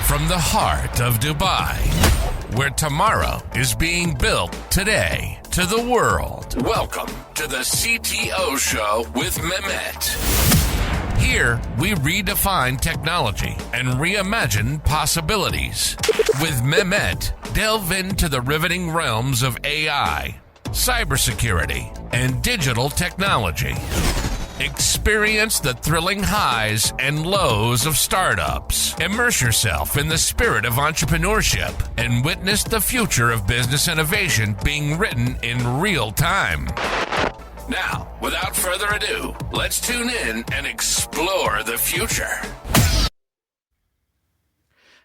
from the heart of Dubai, where tomorrow is being built today, to the world. Welcome to the CTO Show with Mehmet. Here, we redefine technology and reimagine possibilities. With Mehmet, delve into the riveting realms of AI, cybersecurity, and digital technology. Experience the thrilling highs and lows of startups. Immerse yourself in the spirit of entrepreneurship and witness the future of business innovation being written in real time. Now, without further ado, let's tune in and explore the future.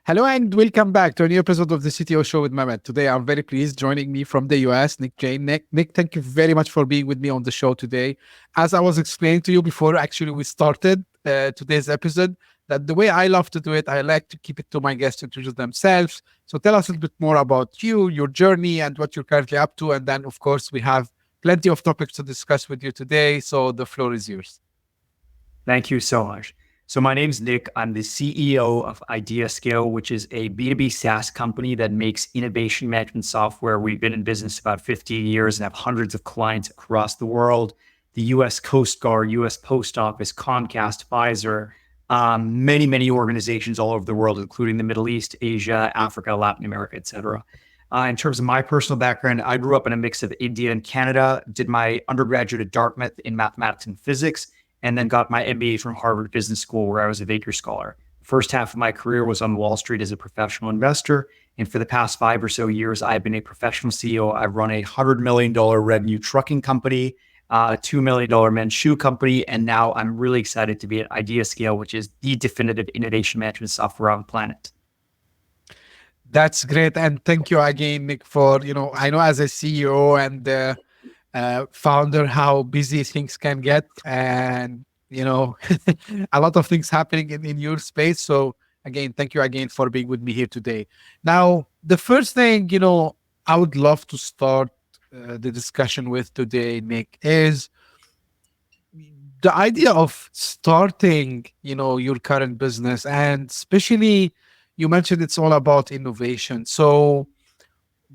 Hello and welcome back to a new episode of the CTO Show with Mehmet. Today, I'm very pleased joining me from the US, Nick Jain. Nick, thank you very much for being with me on the show today. As I was explaining to you before actually we started today's episode, that the way I love to do it, I like to keep it to my guests to introduce themselves. So tell us a little bit more about you, your journey, and what you're currently up to. And then, of course, we have plenty of topics to discuss with you today. So the floor is yours. Thank you so much. So my name's Nick. I'm the CEO of IdeaScale, which is a B2B SaaS company that makes innovation management software. We've been in business about 15 years and have hundreds of clients across the world. The US Coast Guard, US Post Office, Comcast, Pfizer, many organizations all over the world, including the Middle East, Asia, Africa, Latin America, et cetera. In terms of my personal background, I grew up in a mix of India and Canada, did my undergraduate at Dartmouth in mathematics and physics, and then got my MBA from Harvard Business School, where I was a Baker Scholar. First half of my career was on Wall Street as a professional investor. And for the past 5 or so years, I've been a professional CEO. I've run a $100 million revenue trucking company, a $2 million men's shoe company. And now I'm really excited to be at IdeaScale, which is the definitive innovation management software on the planet. That's great. And thank you again, Nick, for, I know as a CEO and founder how busy things can get, and a lot of things happening in your space. So again, thank you again for being with me here today. Now, the first thing I would love to start the discussion with today, Nick, is the idea of starting your current business, and especially you mentioned it's all about innovation. So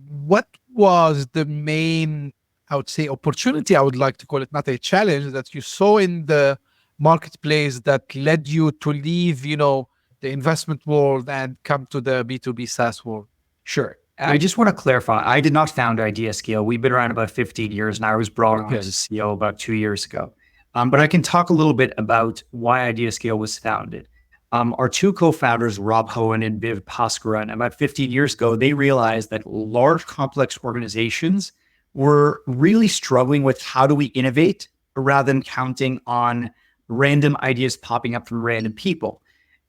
what was the main, I would say, opportunity, I would like to call it, not a challenge, that you saw in the marketplace that led you to leave, the investment world and come to the B2B SaaS world? Sure. I just want to clarify, I did not found IdeaScale. We've been around about 15 years, and I was brought on as a CEO about 2 years ago. But I can talk a little bit about why IdeaScale was founded. Our two co-founders, Rob Hohen and Viv Paskaran, about 15 years ago, they realized that large, complex organizations were really struggling with how do we innovate rather than counting on random ideas popping up from random people.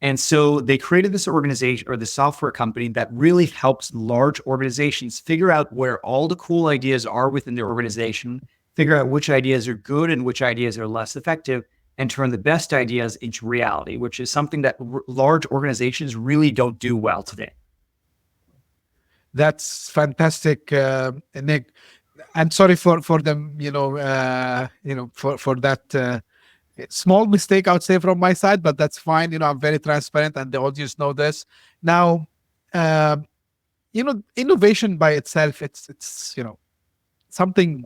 And so they created this organization, or the software company, that really helps large organizations figure out where all the cool ideas are within their organization, figure out which ideas are good and which ideas are less effective, and turn the best ideas into reality, which is something that large organizations really don't do well today. That's fantastic, Nick. I'm sorry for them, for that small mistake, I would say, from my side, but that's fine. I'm very transparent, and the audience know this. Now, innovation by itself, it's something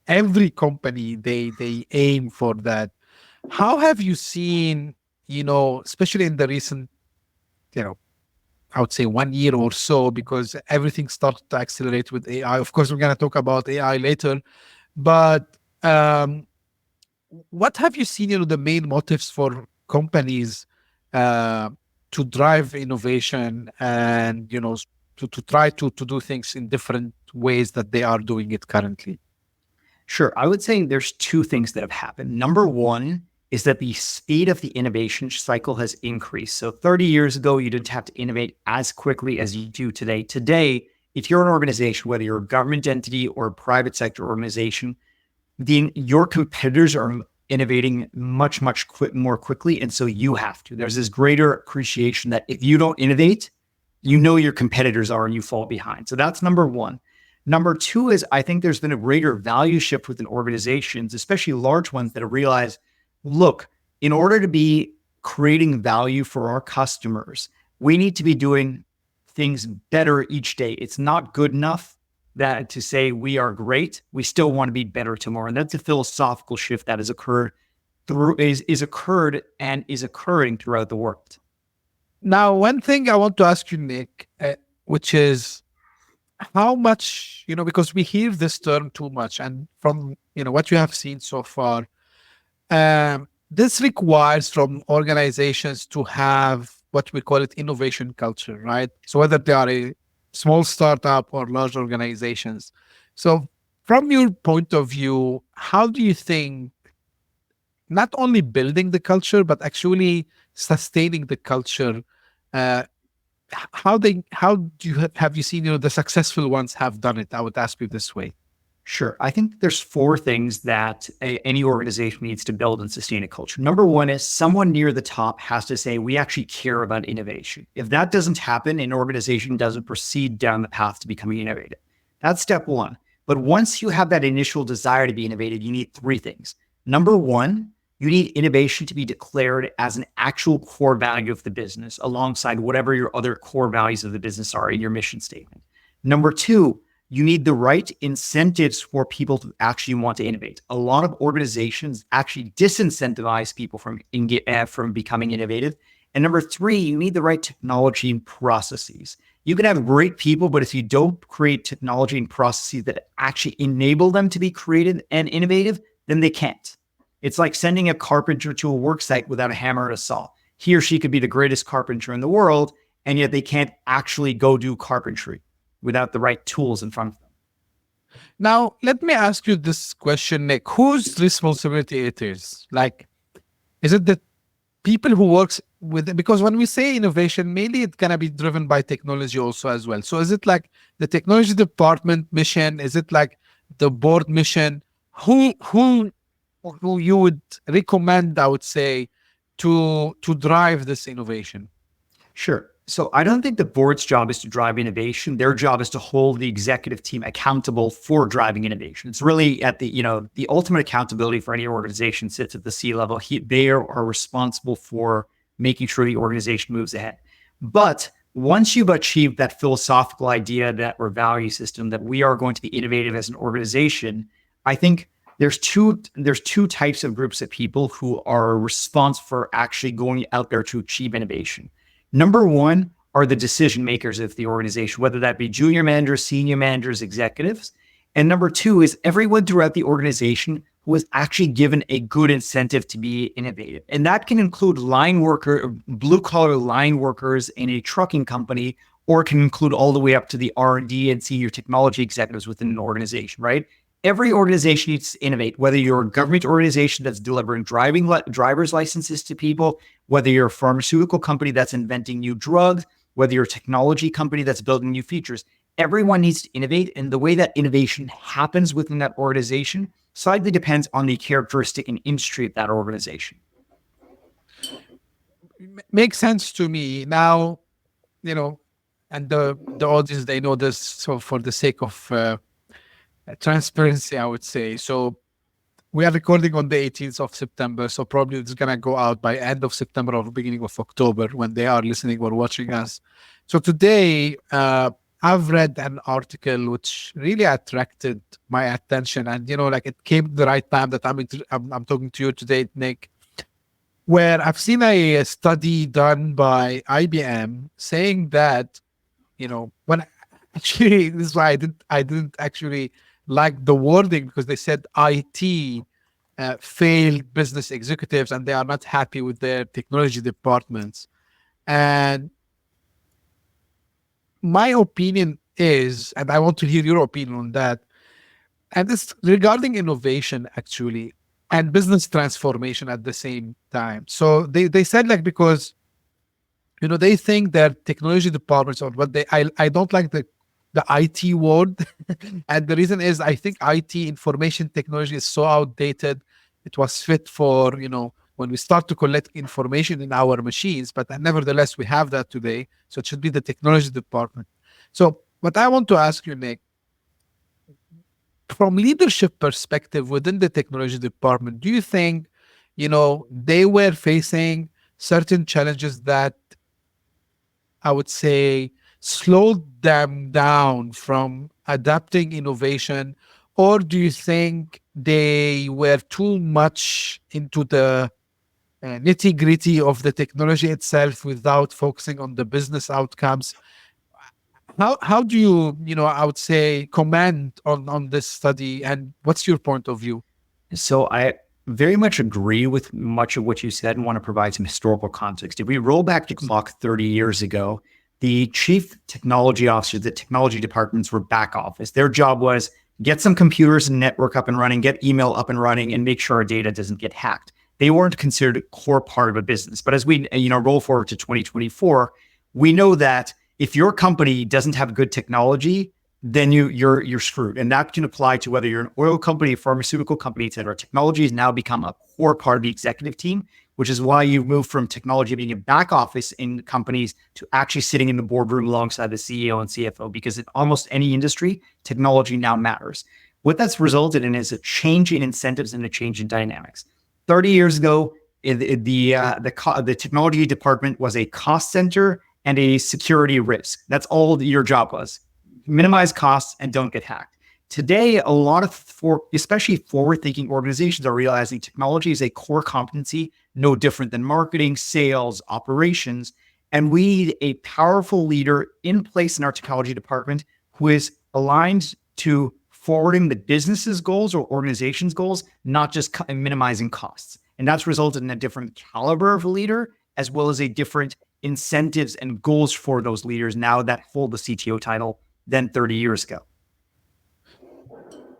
every company they aim for that. How have you seen, especially in the recent, I would say 1 year or so, because everything started to accelerate with AI. Of course, we're going to talk about AI later, but what have you seen, the main motives for companies to drive innovation and, to try to do things in different ways that they are doing it currently? Sure. I would say there's two things that have happened. Number one is that the speed of the innovation cycle has increased. So 30 years ago, you didn't have to innovate as quickly as you do today. Today, if you're an organization, whether you're a government entity or a private sector organization, your competitors are innovating much more quickly. And so you have to. There's this greater appreciation that if you don't innovate, your competitors are and you fall behind. So that's number one. Number two is, I think there's been a greater value shift within organizations, especially large ones, that have realized, look, in order to be creating value for our customers, We need to be doing things better each day. It's not good enough that to say we are great. We still want to be better tomorrow. And that's a philosophical shift that has occurred and is occurring throughout the world. Now, one thing I want to ask you, Nick, which is how much, because we hear this term too much, and from, what you have seen so far, this requires from organizations to have what we call it innovation culture, right? So whether they are a small startup or large organizations. So from your point of view, how do you think not only building the culture, but actually sustaining the culture, how do you have you seen, the successful ones have done it? I would ask you this way. Sure. I think there's 4 things that any organization needs to build and sustain a culture. Number 1 is someone near the top has to say, we actually care about innovation. If that doesn't happen, an organization doesn't proceed down the path to becoming innovative. That's step 1. But once you have that initial desire to be innovative, you need 3 things. Number 1, you need innovation to be declared as an actual core value of the business alongside whatever your other core values of the business are in your mission statement. Number 2, you need the right incentives for people to actually want to innovate. A lot of organizations actually disincentivize people from becoming innovative. And number 3, you need the right technology and processes. You can have great people, but if you don't create technology and processes that actually enable them to be creative and innovative, then they can't. It's like sending a carpenter to a work site without a hammer and a saw. He or she could be the greatest carpenter in the world, and yet they can't actually go do carpentry without the right tools in front of them. Now, let me ask you this question, Nick. Whose responsibility it is? Like, is it the people who works with it? Because when we say innovation, mainly it's going to be driven by technology also as well. So is it like the technology department mission? Is it like the board mission? Who you would recommend, I would say, to drive this innovation? Sure. So I don't think the board's job is to drive innovation. Their job is to hold the executive team accountable for driving innovation. It's really at the ultimate accountability for any organization sits at the C-level. They are responsible for making sure the organization moves ahead. But once you've achieved that philosophical idea or value system that we are going to be innovative as an organization, I think there's two types of groups of people who are responsible for actually going out there to achieve innovation. Number 1 are the decision makers of the organization, whether that be junior managers, senior managers, executives. And number 2 is everyone throughout the organization who was actually given a good incentive to be innovative. And that can include blue collar line workers in a trucking company, or it can include all the way up to the R&D and senior technology executives within an organization, right? Every organization needs to innovate, whether you're a government organization that's delivering driver's licenses to people, whether you're a pharmaceutical company that's inventing new drugs, whether you're a technology company that's building new features. Everyone needs to innovate, and the way that innovation happens within that organization slightly depends on the characteristic and industry of that organization. Makes sense to me. Now, and the audience, they know this, so for the sake of transparency, I would say. So we are recording on the 18th of September. So probably it's going to go out by end of September or beginning of October when they are listening or watching us. So today, I've read an article which really attracted my attention. And, it came at the right time that I'm talking to you today, Nick, where I've seen a study done by IBM saying that, when actually, this is why I didn't actually like the wording, because they said IT failed business executives and they are not happy with their technology departments. And my opinion is, and I want to hear your opinion on that, and it's regarding innovation actually and business transformation at the same time. So they said, like, because they think that technology departments, or what I don't like the IT word. And the reason is, I think IT, information technology, is so outdated. It was fit for, when we start to collect information in our machines, but nevertheless, we have that today. So it should be the technology department. So what I want to ask you, Nick, from leadership perspective within the technology department, do you think, they were facing certain challenges that I would say, slowed them down from adapting innovation? Or do you think they were too much into the nitty gritty of the technology itself without focusing on the business outcomes? How do you, I would say, comment on this study, and what's your point of view? So I very much agree with much of what you said and want to provide some historical context. If we roll back the clock 30 years ago, the chief technology officers, the technology departments were back office. Their job was get some computers and network up and running, get email up and running, and make sure our data doesn't get hacked. They weren't considered a core part of a business. But as we roll forward to 2024, we know that if your company doesn't have good technology, then you're screwed. And that can apply to whether you're an oil company, a pharmaceutical company, et cetera. Technology has now become a core part of the executive team, which is why you've moved from technology being a back office in companies to actually sitting in the boardroom alongside the CEO and CFO, because in almost any industry, technology now matters. What that's resulted in is a change in incentives and a change in dynamics. 30 years ago, the technology department was a cost center and a security risk. That's all your job was. Minimize costs and don't get hacked. Today, a lot of, especially forward-thinking organizations are realizing technology is a core competency, no different than marketing, sales, operations. And we need a powerful leader in place in our technology department who is aligned to forwarding the business's goals or organization's goals, not just minimizing costs. And that's resulted in a different caliber of a leader, as well as a different incentives and goals for those leaders now that hold the CTO title than 30 years ago.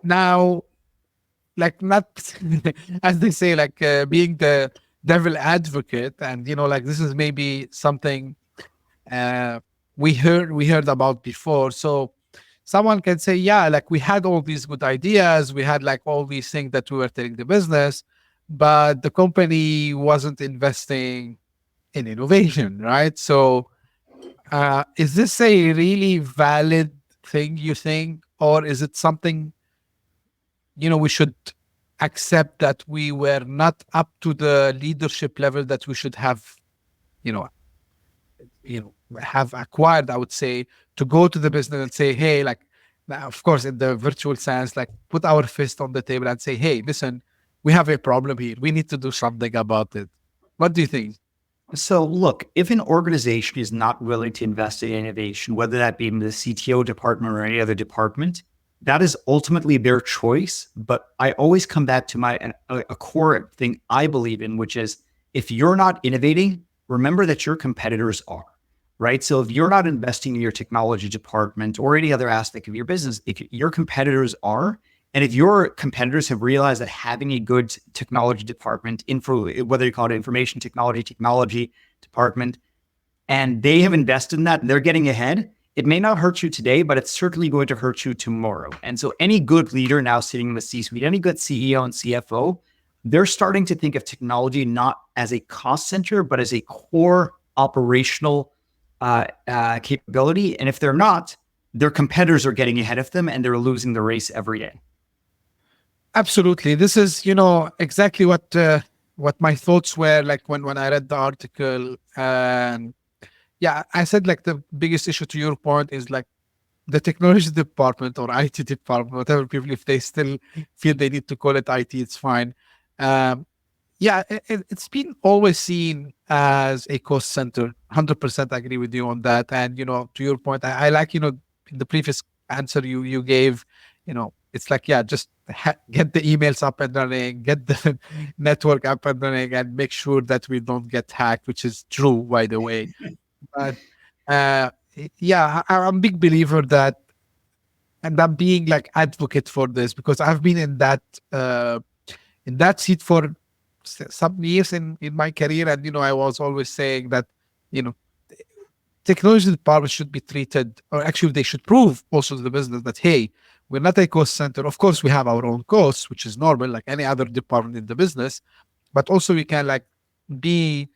Now, like, not as they say, like being the devil advocate, and this is maybe something we heard about before. So someone can say, yeah, like we had all these good ideas, we had like all these things that we were telling the business, but the company wasn't investing in innovation, right? So is this a really valid thing, you think, or is it something we should accept that we were not up to the leadership level that we should have have acquired, I would say, to go to the business and say, hey, like, now, of course, in the virtual sense, like put our fist on the table and say, hey, listen, we have a problem here, we need to do something about it. What do you think? So look, if an organization is not willing to invest in innovation, whether that be in the CTO department or any other department, that is ultimately their choice. But I always come back to a core thing I believe in, which is if you're not innovating, remember that your competitors are, right? So if you're not investing in your technology department or any other aspect of your business, if your competitors are, and if your competitors have realized that having a good technology department, whether you call it information technology department, and they have invested in that, and they're getting ahead, it may not hurt you today, but it's certainly going to hurt you tomorrow. And so any good leader now sitting in the C-suite, any good CEO and CFO, they're starting to think of technology not as a cost center, but as a core operational capability. And if they're not, their competitors are getting ahead of them and they're losing the race every day. Absolutely. This is, exactly what my thoughts were like when I read the article. And yeah, I said like the biggest issue, to your point, is like the technology department or IT department, whatever people, if they still feel they need to call it IT, it's fine. Yeah, it's been always seen as a cost center. 100% agree with you on that. And, to your point, I like, in the previous answer you gave, it's like, yeah, just get the emails up and running, get the network up and running, and make sure that we don't get hacked, which is true, by the way. But yeah, I'm a big believer that, and I'm being like advocate for this because I've been in that seat for some years in my career, and I was always saying that technology departments should be treated, or actually they should prove also to the business that, hey, we're not a cost center. Of course, we have our own costs, which is normal, like any other department in the business, but also we can like be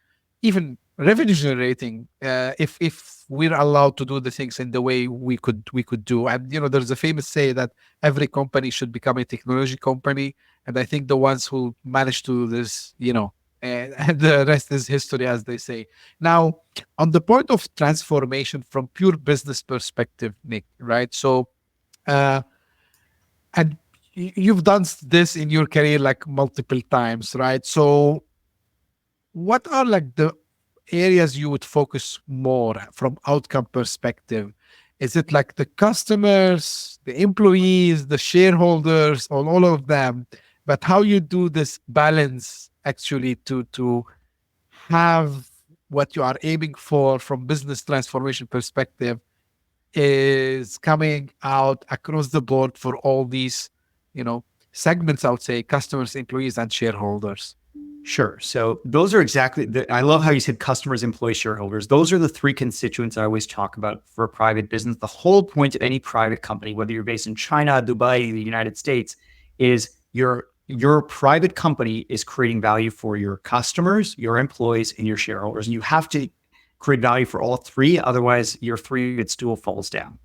even revenue generating if we're allowed to do the things in the way we could do. And there's a famous say that every company should become a technology company, and I think the ones who manage to do this, and the rest is history, as they say. Now, on the point of transformation from pure business perspective, Nick, right? So, uh, and you've done this in your career like multiple times, right? So, what are like the areas you would focus more from outcome perspective? Is it like the customers, the employees, the shareholders, or all of them? But how you do this balance actually to have what you are aiming for from business transformation perspective is coming out across the board for all these, segments, I would say, customers, employees, and shareholders. Sure. So those are I love how you said customers, employees, shareholders. Those are the three constituents I always talk about for a private business. The whole point of any private company, whether you're based in China, Dubai, the United States, is your private company is creating value for your customers, your employees, and your shareholders. And you have to create value for all three. Otherwise, your three-legged stool falls down.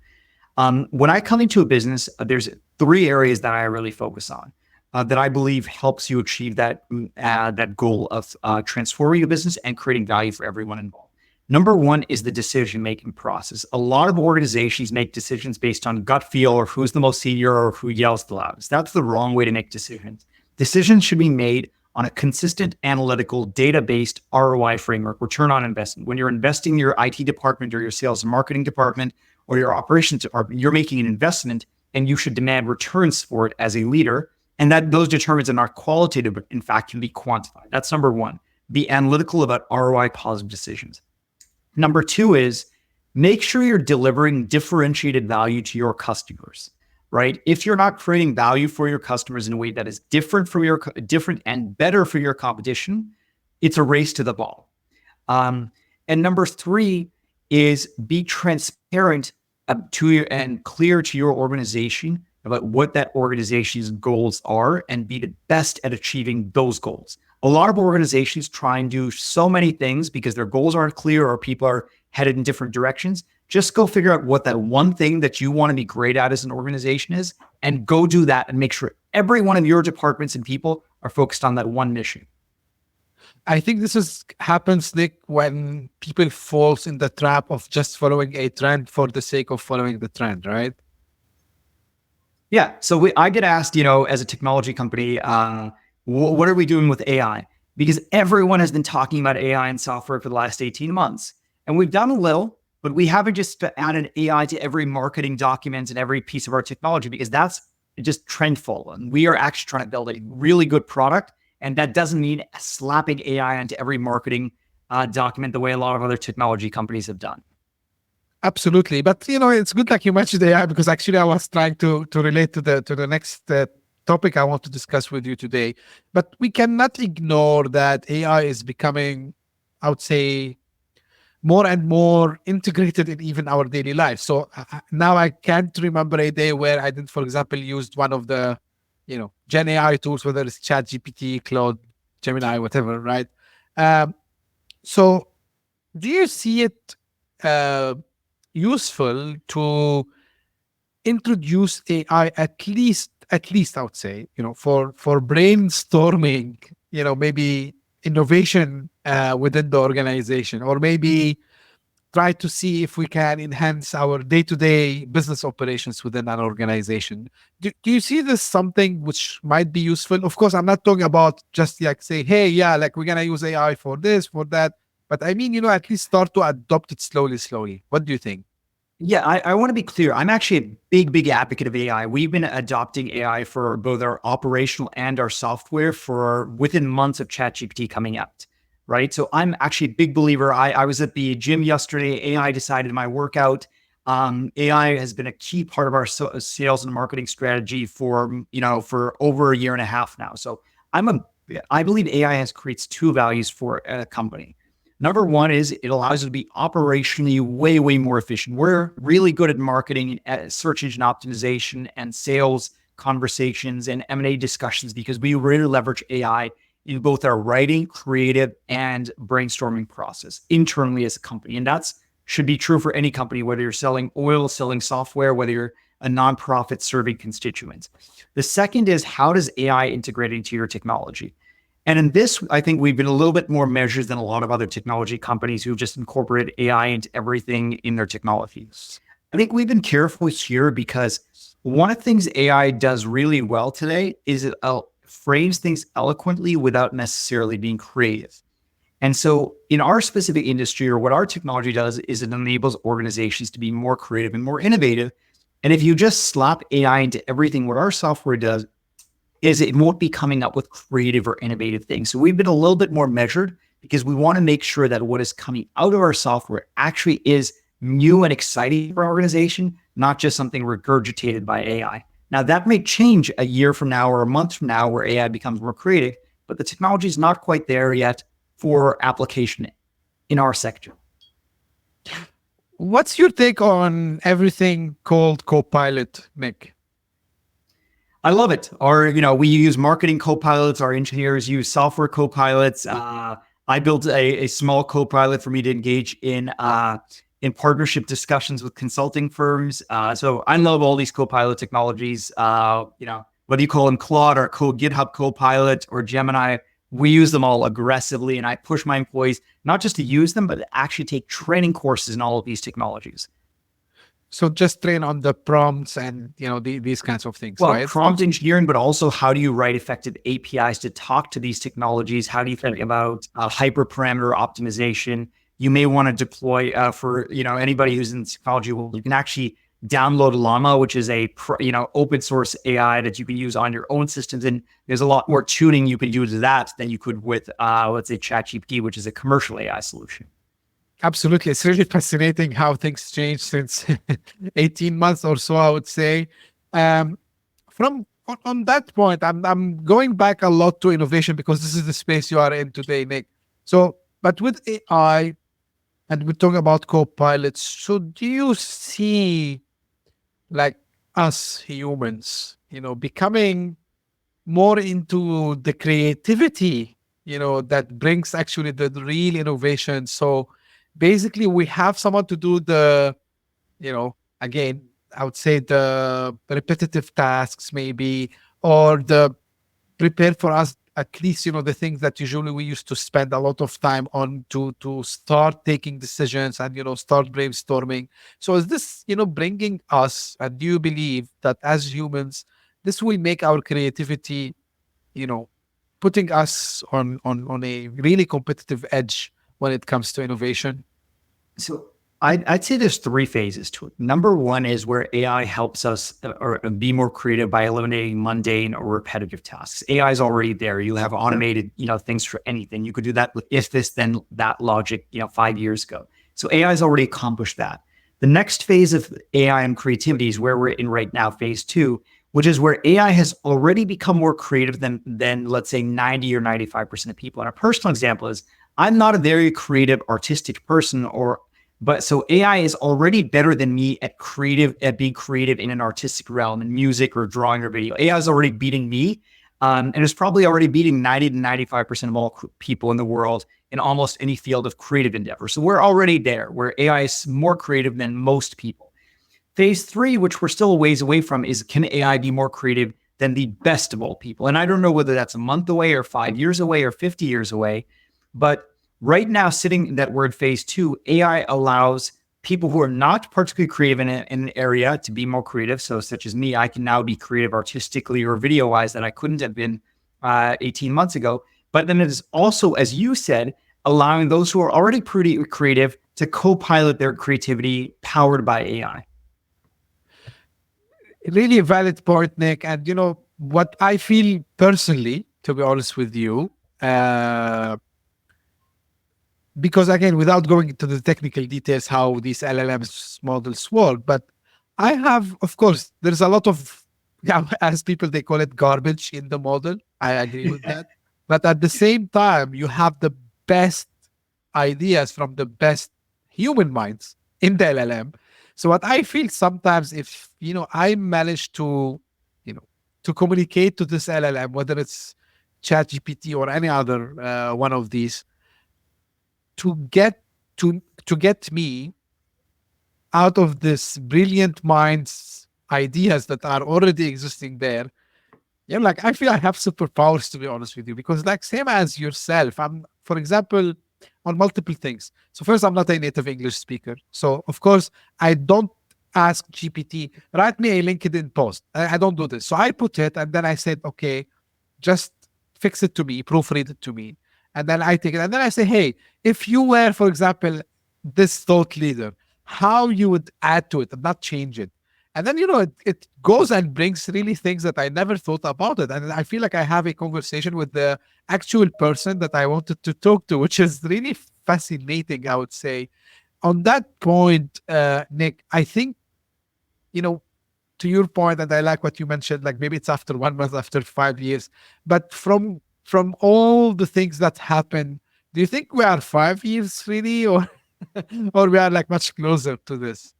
When I come into a business, there's three areas that I really focus on. That I believe helps you achieve that goal of transforming your business and creating value for everyone involved. Number one is the decision-making process. A lot of organizations make decisions based on gut feel or who's the most senior or who yells the loudest. That's the wrong way to make decisions. Decisions should be made on a consistent, analytical, data-based ROI framework, return on investment. When you're investing in your IT department or your sales and marketing department or your operations department, you're making an investment and you should demand returns for it as a leader. And that those determinants are not qualitative, but in fact can be quantified. That's number one. Be analytical about ROI positive decisions. Number two is make sure you're delivering differentiated value to your customers, right? If you're not creating value for your customers in a way that is different and better for your competition, it's a race to the ball. And number three is be transparent and clear to your organization about what that organization's goals are and be the best at achieving those goals. A lot of organizations try and do so many things because their goals aren't clear or people are headed in different directions. Just go figure out what that one thing that you want to be great at as an organization is and go do that and make sure every one of your departments and people are focused on that one mission. I think this happens, Nick, when people falls in the trap of just following a trend for the sake of following the trend, right? Yeah. So I get asked, as a technology company, what are we doing with AI? Because everyone has been talking about AI and software for the last 18 months. And we've done a little, but we haven't just added AI to every marketing document and every piece of our technology because that's just trendful. And we are actually trying to build a really good product. And that doesn't mean slapping AI onto every marketing document the way a lot of other technology companies have done. Absolutely. But, it's good like you mentioned AI because actually I was trying to relate to the next topic I want to discuss with you today. But we cannot ignore that AI is becoming, I would say, more and more integrated in even our daily life. So now I can't remember a day where I didn't, for example, used one of the, Gen AI tools, whether it's ChatGPT, Claude, Gemini, whatever, right? So do you see it useful to introduce AI at least I would say, for brainstorming, maybe innovation within the organization, or maybe try to see if we can enhance our day-to-day business operations within an organization. Do you see this something which might be useful? Of course, I'm not talking about just like say, hey, yeah, like we're going to use AI for this, for that. But I mean, at least start to adopt it slowly. What do you think? Yeah, I want to be clear. I'm actually a big advocate of AI. We've been adopting AI for both our operational and our software for within months of ChatGPT coming out, right? So I'm actually a big believer. I was at the gym yesterday. AI decided my workout. AI has been a key part of our sales and marketing strategy for over a year and a half now. So I believe AI creates two values for a company. Number one is it allows you to be operationally way more efficient. We're really good at marketing, search engine optimization, and sales conversations and M&A discussions because we really leverage AI in both our writing, creative, and brainstorming process internally as a company. And that's should be true for any company, whether you're selling oil, selling software, whether you're a nonprofit serving constituents. The second is how does AI integrate into your technology? And in this, I think we've been a little bit more measured than a lot of other technology companies who just incorporate AI into everything in their technologies. I think we've been careful here because one of the things AI does really well today is it frames things eloquently without necessarily being creative. And so in our specific industry, or what our technology does, is it enables organizations to be more creative and more innovative. And if you just slap AI into everything, what our software does is it won't be coming up with creative or innovative things. So we've been a little bit more measured because we want to make sure that what is coming out of our software actually is new and exciting for our organization, not just something regurgitated by AI. Now, that may change a year from now or a month from now where AI becomes more creative, but the technology is not quite there yet for application in our sector. What's your take on everything called Copilot, Nick? I love it. We use marketing copilots. Our engineers use software copilots. I built a small copilot for me to engage in partnership discussions with consulting firms. So I love all these copilot technologies. Whether you call them Claude or GitHub Copilot or Gemini, we use them all aggressively. And I push my employees not just to use them, but to actually take training courses in all of these technologies. So just train on the prompts and these kinds of things, well, right? Prompt engineering, but also how do you write effective APIs to talk to these technologies? How do you think about hyperparameter optimization? You may want to deploy for anybody who's in technology. Well, you can actually download Llama, which is a open source AI that you can use on your own systems, and there's a lot more tuning you can do to that than you could with let's say ChatGPT, which is a commercial AI solution. Absolutely. It's really fascinating how things changed since 18 months or so, I would say. On that point, I'm going back a lot to innovation because this is the space you are in today, Nick. So, but with AI, and we talk about co-pilots, so do you see like us humans, becoming more into the creativity, that brings actually the real innovation? So basically we have someone to do the, again, I would say the repetitive tasks maybe, or the prepare for us at least, the things that usually we used to spend a lot of time on to start taking decisions and, start brainstorming. So is this, bringing us, and do you believe that as humans, this will make our creativity, putting us on a really competitive edge when it comes to innovation? So I'd say there's three phases to it. Number one is where AI helps us or be more creative by eliminating mundane or repetitive tasks. AI is already there. You have automated, things for anything. You could do that with if this, then that logic, 5 years ago. So AI has already accomplished that. The next phase of AI and creativity is where we're in right now, phase two, which is where AI has already become more creative than let's say 90 or 95% of people. And a personal example is I'm not a very creative, artistic person, but so AI is already better than me at being creative in an artistic realm, in music or drawing or video. AI is already beating me, and is probably already beating 90 to 95% of all people in the world in almost any field of creative endeavor. So we're already there, where AI is more creative than most people. Phase three, which we're still a ways away from, is can AI be more creative than the best of all people? And I don't know whether that's a month away or 5 years away or 50 years away, but right now, sitting that we're in phase two, AI allows people who are not particularly creative in an area to be more creative. So such as me, I can now be creative artistically or video-wise that I couldn't have been 18 months ago. But then it is also, as you said, allowing those who are already pretty creative to co-pilot their creativity powered by AI. Really a valid point, Nick. And what I feel personally, to be honest with you, because again, without going into the technical details, how these LLMs models work, but I have, of course, there's a lot of, as people, they call it garbage in the model. I agree with that. But at the same time, you have the best ideas from the best human minds in the LLM. So what I feel sometimes, if, I manage to, to communicate to this LLM, whether it's ChatGPT or any other one of these, to get me out of this brilliant minds ideas that are already existing there, Like I feel I have superpowers, to be honest with you, because like same as yourself, I'm, for example, on multiple things. So first, I'm not a native English speaker. So of course, I don't ask GPT, write me a LinkedIn post. I don't do this. So I put it and then I said, okay, just fix it to me, proofread it to me. And then I take it. And then I say, hey, if you were, for example, this thought leader, how you would add to it and not change it. And then, it goes and brings really things that I never thought about it. And I feel like I have a conversation with the actual person that I wanted to talk to, which is really fascinating, I would say. On that point, Nick, I think, to your point, and I like what you mentioned, like maybe it's after 1 month, after 5 years, but from all the things that happen, do you think we are 5 years really, or or we are like much closer to this?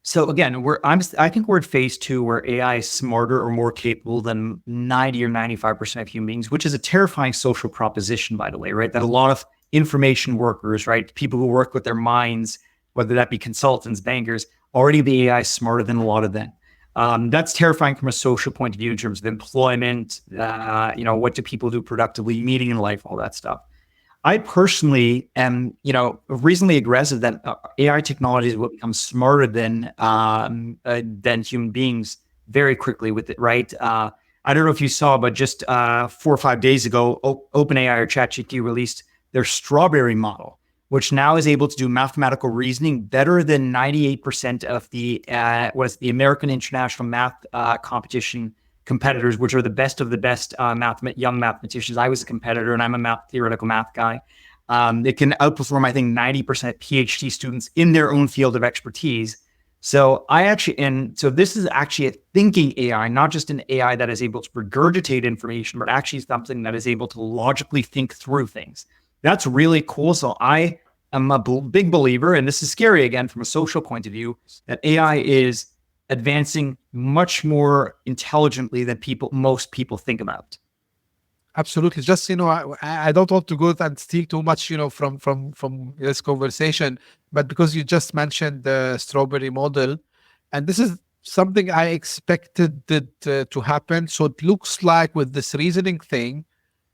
So again, I think we're at phase two where AI is smarter or more capable than 90 or 95% of human beings, which is a terrifying social proposition, by the way, right? That a lot of information workers, right? People who work with their minds, whether that be consultants, bankers, already the AI is smarter than a lot of them. That's terrifying from a social point of view in terms of employment, what do people do productively, meaning in life, all that stuff. I personally am, reasonably aggressive that AI technologies will become smarter than human beings very quickly with it, right? I don't know if you saw, but just 4 or 5 days ago, OpenAI or ChatGPT released their Strawberry model, which now is able to do mathematical reasoning better than 98% of the American International Math Competition competitors, which are the best of the best young mathematicians. I was a competitor and I'm a theoretical math guy. It can outperform, I think, 90% of PhD students in their own field of expertise. So this is actually a thinking AI, not just an AI that is able to regurgitate information, but actually something that is able to logically think through things. That's really cool. So I am a big believer, and this is scary again from a social point of view, that AI is advancing much more intelligently than most people think about. Absolutely. Just, I don't want to go and steal too much, from this conversation, but because you just mentioned the Strawberry model, and this is something I expected it to happen. So it looks like with this reasoning thing,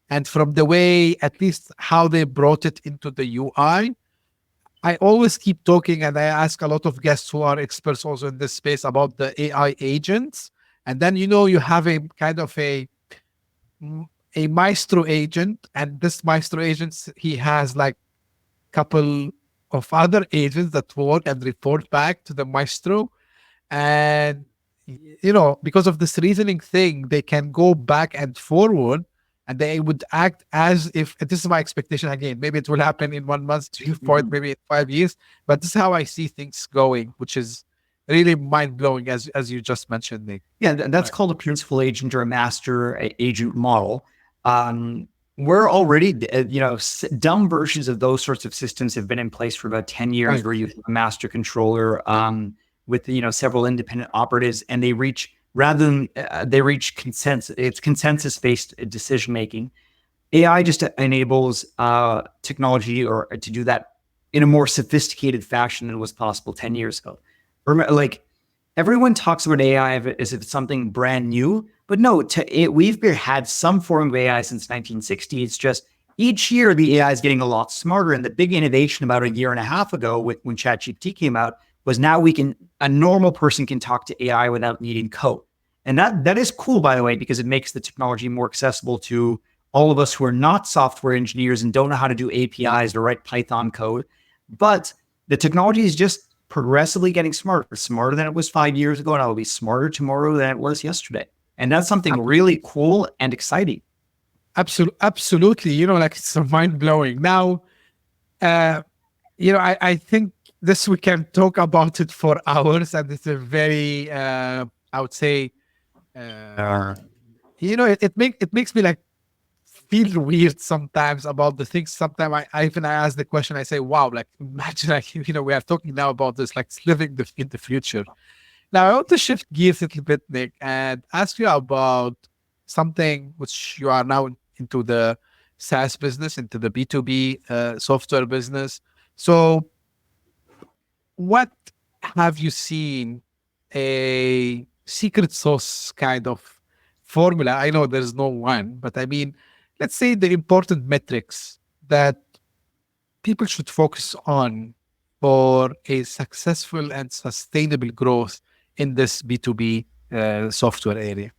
and from the way, at least how they brought it into the UI, I always keep talking and I ask a lot of guests who are experts also in this space about the AI agents. And then, you have a kind of a maestro agent, and this maestro agent, he has like couple of other agents that work and report back to the maestro. And, because of this reasoning thing, they can go back and forward and they would act as if, this is my expectation again, maybe it will happen in 1 month, to your point, maybe in 5 years, but this is how I see things going, which is really mind-blowing, as you just mentioned, Nick. Yeah, that's called a principal agent or a master agent model. We're already, dumb versions of those sorts of systems have been in place for about 10 years, Right. where you have a master controller with, several independent operatives, and they reach consensus. It's consensus-based decision-making. AI just enables technology or to do that in a more sophisticated fashion than was possible 10 years ago. Like, everyone talks about AI as if it's something brand new, but no, we've had some form of AI since 1960. It's just each year the AI is getting a lot smarter. And the big innovation about a year and a half ago when ChatGPT came out was now a normal person can talk to AI without needing code. And that is cool, by the way, because it makes the technology more accessible to all of us who are not software engineers and don't know how to do APIs or write Python code. But the technology is just progressively getting smarter than it was 5 years ago, and it'll be smarter tomorrow than it was yesterday. And that's something really cool and exciting. Absolutely. Like it's mind blowing. Now, I think this, we can talk about it for hours, and it's a very, I would say, it makes me like feel weird sometimes about the things. Sometimes I ask the question, I say, wow, like imagine, like, we are talking now about this, like living in the future. Now I want to shift gears a little bit, Nick, and ask you about something which you are now into the SaaS business, into the B2B software business. So what have you seen a secret sauce kind of formula. I know there's no one, but I mean, let's say the important metrics that people should focus on for a successful and sustainable growth in this B2B software area.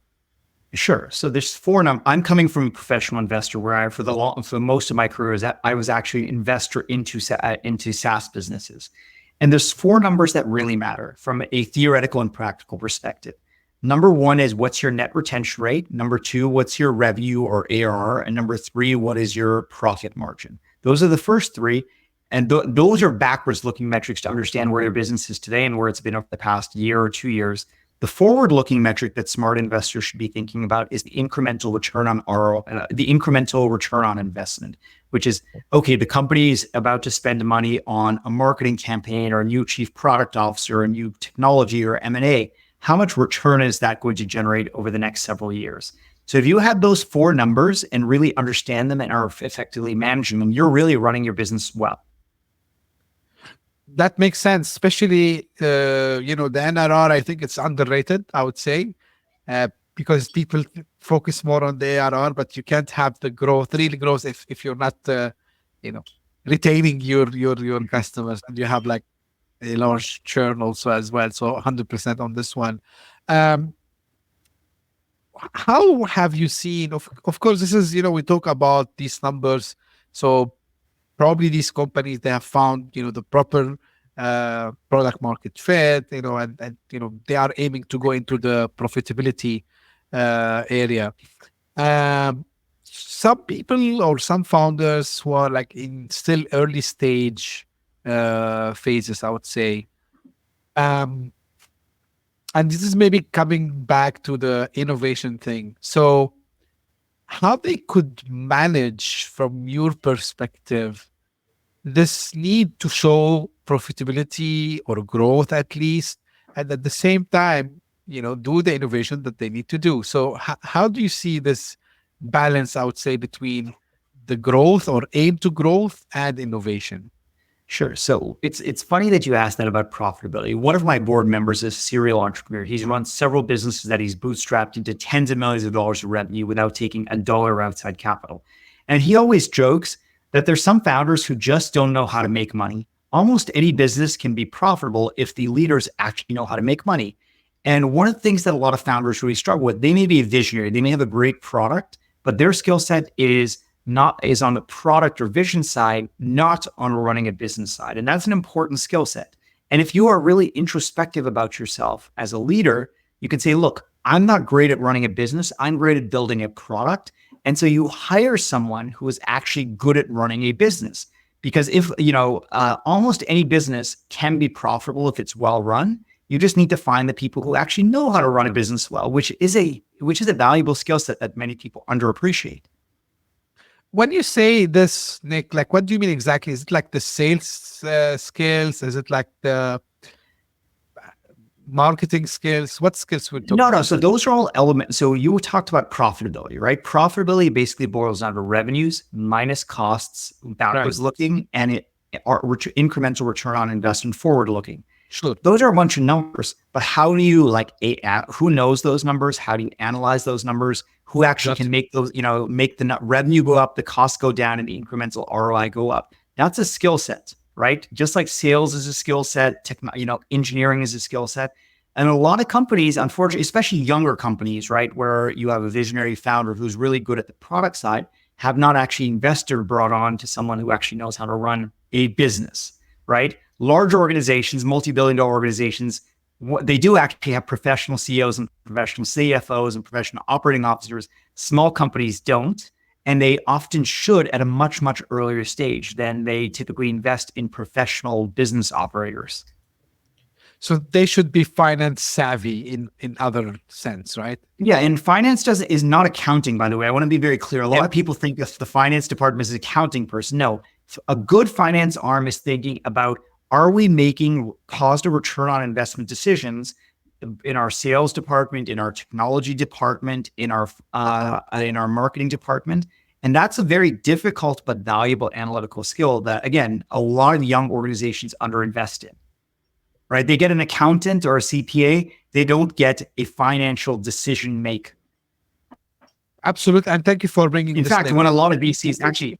Sure. So there's four. I'm coming from a professional investor where for most of my career I was actually an investor into SaaS businesses. And there's four numbers that really matter from a theoretical and practical perspective. Number one is what's your net retention rate? Number two, what's your revenue or ARR? And number three, what is your profit margin? Those are the first three. And those are backwards looking metrics to understand where your business is today and where it's been over the past year or 2 years. The forward-looking metric that smart investors should be thinking about is the incremental return on ROI, the incremental return on investment, which is, okay, the company is about to spend money on a marketing campaign or a new chief product officer, a new technology or M&A. How much return is that going to generate over the next several years? So if you have those four numbers and really understand them and are effectively managing them, you're really running your business well. That makes sense, especially, the NRR, I think it's underrated, I would say, because people focus more on the ARR, but you can't have the real growth if you're not, retaining your customers, and you have like a large churn also as well. So 100% on this one. How have you seen, of course, this is, we talk about these numbers. So probably these companies, they have found, the proper product market fit, and they are aiming to go into the profitability area. Some people or some founders who are like in still early stage phases, I would say. And this is maybe coming back to the innovation thing. So how they could manage, from your perspective, this need to show profitability or growth at least, and at the same time, do the innovation that they need to do. So how do you see this balance, I would say, between the growth or aim to growth and innovation? Sure. So it's funny that you asked that about profitability. One of my board members is a serial entrepreneur. He's run several businesses that he's bootstrapped into tens of millions of dollars of revenue without taking a dollar outside capital. And he always jokes that there's some founders who just don't know how to make money. Almost any business can be profitable if the leaders actually know how to make money. And one of the things that a lot of founders really struggle with, they may be a visionary, they may have a great product, but their skill set is on the product or vision side, not on running a business side. And that's an important skill set. And if you are really introspective about yourself as a leader, you can say, look, I'm not great at running a business. I'm great at building a product. And so you hire someone who is actually good at running a business. Because if, almost any business can be profitable if it's well run. You just need to find the people who actually know how to run a business well, which is a valuable skill set that many people underappreciate. When you say this, Nick, like, what do you mean exactly? Is it like the sales skills? Is it like the marketing skills? What skills we're talking about? No. So those are all elements. So you talked about profitability, right? Profitability basically boils down to revenues minus costs, backwards looking, and incremental return on investment forward looking. Sure. Those are a bunch of numbers, but how do you who knows those numbers? How do you analyze those numbers? Who actually can make those, make the revenue go up, the costs go down, and the incremental ROI go up? That's a skill set, right? Just like sales is a skill set, engineering is a skill set. And a lot of companies, unfortunately, especially younger companies, right, where you have a visionary founder who's really good at the product side, have not actually invested or brought on to someone who actually knows how to run a business, right? Large organizations, multi-billion-dollar organizations, they do actually have professional CEOs and professional CFOs and professional operating officers. Small companies don't, and they often should at a much, much earlier stage than they typically invest in professional business operators. So they should be finance savvy in other sense, right? Yeah, and finance is not accounting, by the way. I want to be very clear. A lot of people think that the finance department is an accounting person. No, a good finance arm is thinking about, are we making cost or return on investment decisions in our sales department, in our technology department, in our marketing department? And that's a very difficult but valuable analytical skill that, again, a lot of young organizations underinvest in. Right? They get an accountant or a CPA. They don't get a financial decision maker. Absolutely. And thank you for bringing In this fact, in. when a lot of VCs actually,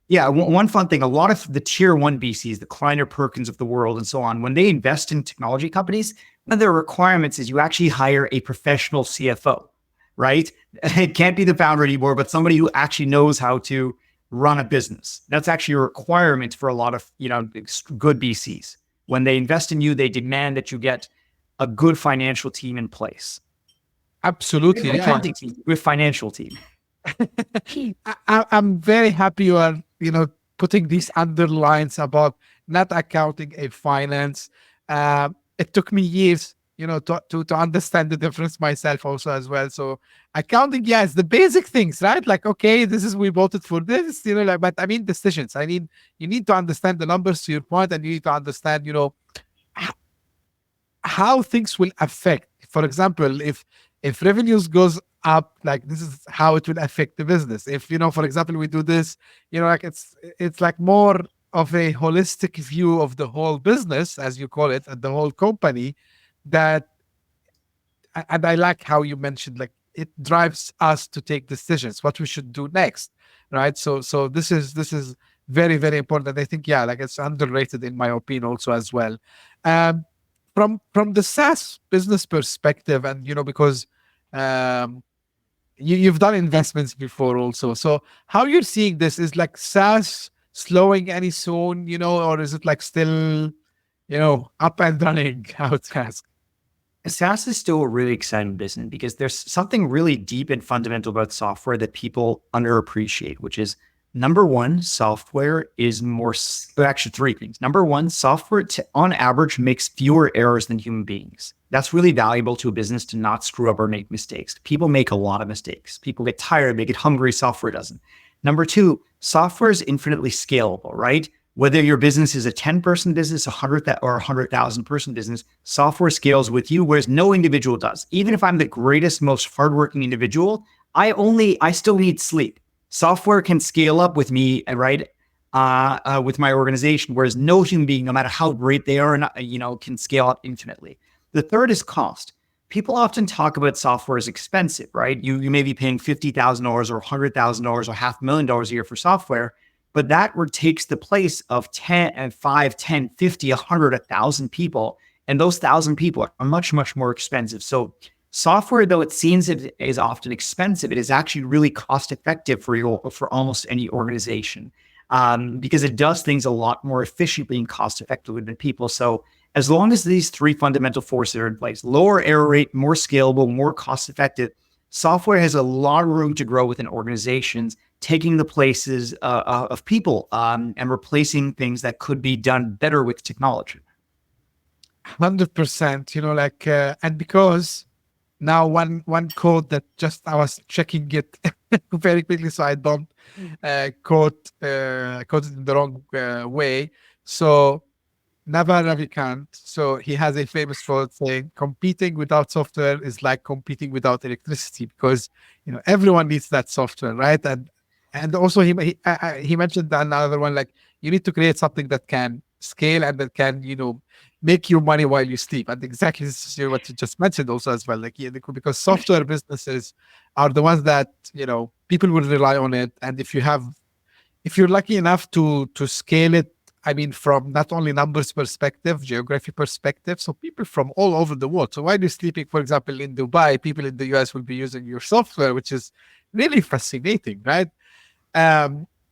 yeah, one fun thing, a lot of the tier one VCs, the Kleiner Perkins of the world and so on, when they invest in technology companies, one of their requirements is you actually hire a professional CFO, right? It can't be the founder anymore, but somebody who actually knows how to run a business. That's actually a requirement for a lot of, good VCs. When they invest in you, they demand that you get a good financial team in place. Absolutely. Accounting team with financial team. I'm very happy you are, putting these underlines about not accounting a finance. It took me years, to understand the difference myself also as well. So accounting, yes, the basic things, right? Like, okay, this is, we voted for this, but I mean, decisions. I mean, you need to understand the numbers to your point, and you need to understand, how things will affect. For example, if revenues goes up, like this is how it will affect the business. If for example, we do this, like it's like more of a holistic view of the whole business, as you call it, and the whole company. That, and I like how you mentioned, like, it drives us to take decisions what we should do next, right? So this is very, very important. I think, yeah, like, it's underrated in my opinion also as well. um from the SaaS business perspective, and because um you've done investments before also, so how you're seeing this, is like SaaS slowing any soon, or is it like still up and running? How it's asked. SaaS is still a really exciting business because there's something really deep and fundamental about software that people underappreciate, which is number one, software is actually three things. Number one, software on average makes fewer errors than human beings. That's really valuable to a business to not screw up or make mistakes. People make a lot of mistakes. People get tired, they get hungry, software doesn't. Number two, software is infinitely scalable, right? Whether your business is a 10-person business, 100 or 100,000 person business, software scales with you, whereas no individual does. Even if I'm the greatest, most hardworking individual, I still need sleep. Software can scale up with me, right? With my organization, whereas no human being, no matter how great they are, can scale up infinitely. The third is cost. People often talk about software as expensive, right? You may be paying $50,000 or $100,000 or $500,000 a year for software, but that takes the place of 10 and 5, 10, 50, 100, 1,000 people. And those 1,000 people are much, much more expensive. So software, though it seems it is often expensive, it is actually really cost effective for almost any organization, because it does things a lot more efficiently and cost effectively than people. So as long as these three fundamental forces are in place, lower error rate, more scalable, more cost effective, software has a lot of room to grow within organizations, taking the places of people, and replacing things that could be done better with technology. 100%, and because now one code that just I was checking it very quickly, so I don't quote it in the wrong way. So Naval Ravikant, so he has a famous quote saying, competing without software is like competing without electricity, because everyone needs that software, right? And also he mentioned another one, like, you need to create something that can scale and that can make you money while you sleep. And exactly this is what you just mentioned also as well, like, because software businesses are the ones that people will rely on it. And if you're lucky enough to scale it, I mean, from not only numbers perspective, geography perspective, so people from all over the world. So while you're sleeping, for example, in Dubai, people in the US will be using your software, which is really fascinating, right?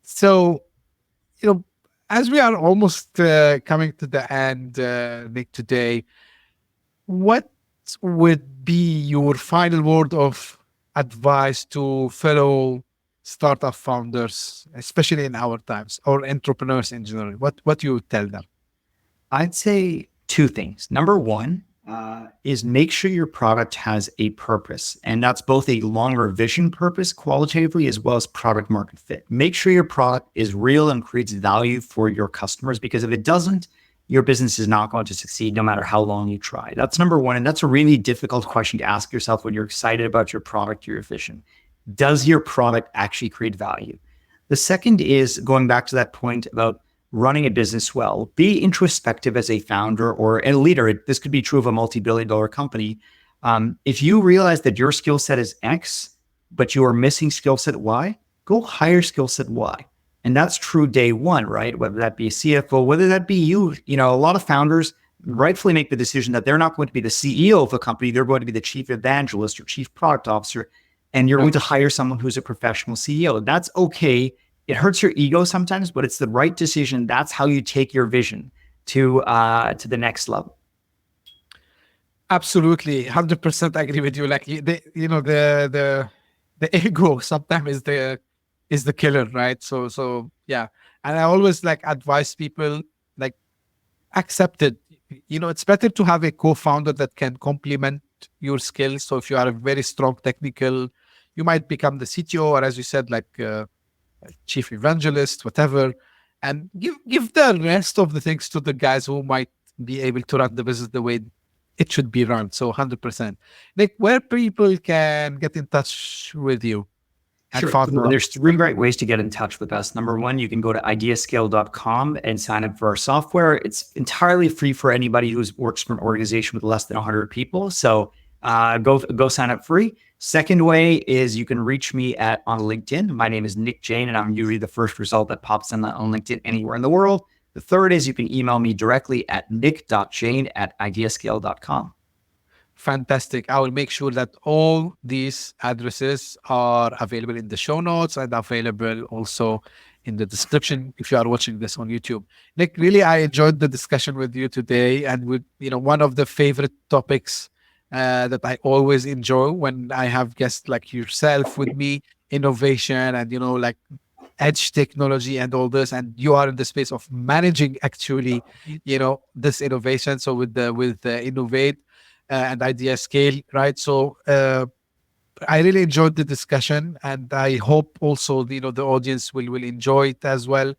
So, as we are almost coming to the end, Nick, today, what would be your final word of advice to fellow startup founders, especially in our times, or entrepreneurs in general? What you would tell them? I'd say two things. Number one is make sure your product has a purpose, and that's both a longer vision purpose qualitatively as well as product market fit. Make sure your product is real and creates value for your customers, because if it doesn't, your business is not going to succeed no matter how long you try. That's number one. And that's a really difficult question to ask yourself when you're excited about your product, your vision. Does your product actually create value? The second is going back to that point about running a business well. Be introspective as a founder or a leader. This could be true of a multi-billion-dollar company. If you realize that your skill set is X, but you are missing skill set Y, go hire skill set Y. And that's true day one, right? Whether that be a CFO, whether that be you, a lot of founders rightfully make the decision that they're not going to be the CEO of a company. They're going to be the chief evangelist or chief product officer. And you're going to hire someone who's a professional CEO. That's okay. It hurts your ego sometimes, but it's the right decision. That's how you take your vision to the next level. Absolutely, 100% agree with you. Like the ego sometimes is the killer, right? So yeah, and I always advise people accept it. It's better to have a co-founder that can complement your skills. So if you are a very strong technical, you might become the CTO, or as you said, chief evangelist, whatever, and give the rest of the things to the guys who might be able to run the business the way it should be run. So 100%. Nick, where people can get in touch with you? Sure. There's 3 great ways to get in touch with us. Number 1, you can go to IdeaScale.com and sign up for our software. It's entirely free for anybody who works for an organization with less than 100 people. So go sign up free. Second way is you can reach me on LinkedIn. My name is Nick Jain, and I'm usually the first result that pops on LinkedIn anywhere in the world. The third is you can email me directly at nick.jain@ideascale.com. Fantastic. I will make sure that all these addresses are available in the show notes and available also in the description if you are watching this on YouTube. Nick, really, I enjoyed the discussion with you today, and with one of the favorite topics that I always enjoy when I have guests like yourself with me, innovation and edge technology and all this, and you are in the space of managing actually this innovation. So with Innovate and IdeaScale, right? So I really enjoyed the discussion, and I hope also the audience will enjoy it as well.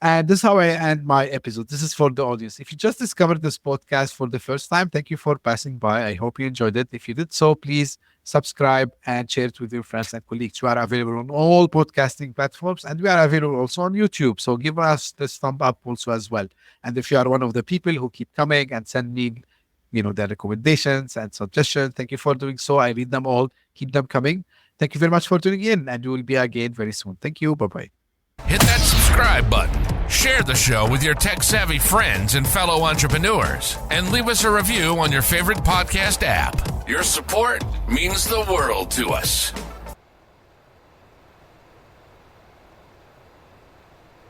And this is how I end my episode. This is for the audience. If you just discovered this podcast for the first time, thank you for passing by. I hope you enjoyed it. If you did so, please subscribe and share it with your friends and colleagues. We are available on all podcasting platforms, and we are available also on YouTube. So give us this thumb up also as well. And if you are one of the people who keep coming and sending their recommendations and suggestions, thank you for doing so. I read them all. Keep them coming. Thank you very much for tuning in, and we will be again very soon. Thank you. Bye-bye. Hit that subscribe button, share the show with your tech-savvy friends and fellow entrepreneurs, and leave us a review on your favorite podcast app. Your support means the world to us.